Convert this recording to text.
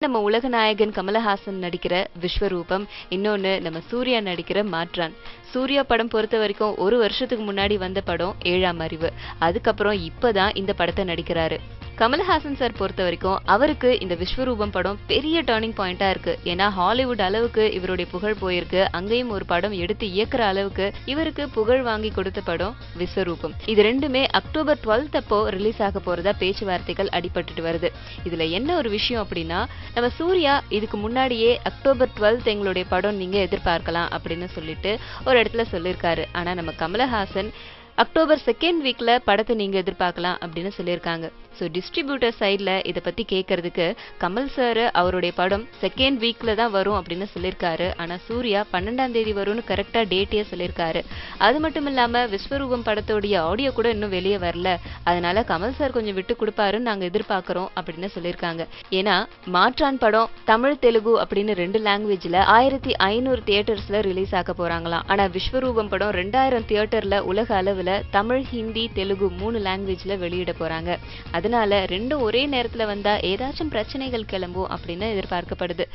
நம்ம உலக நாயகன் கமலஹாசன் நடிக்கிற விஸ்வரூபம், இன்னொன்னு நம்ம சூர்யா நடிக்கிற மாற்றான். சூர்யா படம் பொறுத்தவரைக்கும் 1 வருஷத்துக்கு முன்னாடி வந்த படம் 7ஆம் அறிவு. அதுக்கப்புறம் இப்பதான் இந்த படத்த நடிக்கிறாரு. கமலஹாசன் சார் பொறுத்தவரைக்கும் அவருக்கு இந்த விஸ்வரூபம் படம் பெரிய டர்னிங் பாயிண்டா இருக்கு. ஏன்னா ஹாலிவுட் அளவுக்கு இவருடைய புகழ் போயிருக்கு. அங்கேயும் ஒரு படம் எடுத்து இயக்குற அளவுக்கு இவருக்கு புகழ் வாங்கி கொடுத்த படம் விஸ்வரூபம். இது ரெண்டுமே அக்டோபர் 12th அப்போ ரிலீஸ் ஆக போறதா பேச்சுவார்த்தைகள் அடிபட்டுட்டு வருது. இதுல என்ன ஒரு விஷயம் அப்படின்னா, நம்ம சூர்யா இதுக்கு முன்னாடியே அக்டோபர் 12th எங்களுடைய படம் நீங்க எதிர்பார்க்கலாம் அப்படின்னு சொல்லிட்டு ஒரு இடத்துல சொல்லியிருக்காரு. ஆனா நம்ம கமலஹாசன் அக்டோபர் 2nd வீக்ல படத்தை நீங்க எதிர்பார்க்கலாம் அப்படின்னு சொல்லியிருக்காங்க. ஸோ டிஸ்ட்ரிபியூட்டர் சைட்ல இதை பத்தி கேட்கறதுக்கு கமல் சார் அவருடைய படம் 2nd வீக்ல தான் வரும் அப்படின்னு சொல்லியிருக்காரு. ஆனா சூர்யா 12ஆம் தேதி வரும்னு கரெக்டா டேட்டே சொல்லியிருக்காரு. அது மட்டும் இல்லாம விஸ்வரூபம் படத்தோடைய ஆடியோ கூட இன்னும் வெளியே வரல. அதனால கமல் சார் கொஞ்சம் விட்டு கொடுப்பாருன்னு நாங்க எதிர்பார்க்கிறோம் அப்படின்னு சொல்லியிருக்காங்க. ஏன்னா மாற்றான் படம் தமிழ் தெலுங்கு அப்படின்னு 2 லாங்குவேஜ்ல 1500 தியேட்டர்ஸ்ல ரிலீஸ் ஆக போறாங்களாம். ஆனா விஸ்வரூபம் படம் 2000 தியேட்டர்ல உலக அளவுல தமிழ், ஹிந்தி, தெலுங்கு 3 லாங்குவேஜ்ல வெளியிட போறாங்க. அதனால ரெண்டும் ஒரே நேரத்துல வந்தா ஏதாச்சும் பிரச்சனைகள் கிளம்பும் அப்படின்னு எதிர்பார்க்கப்படுது.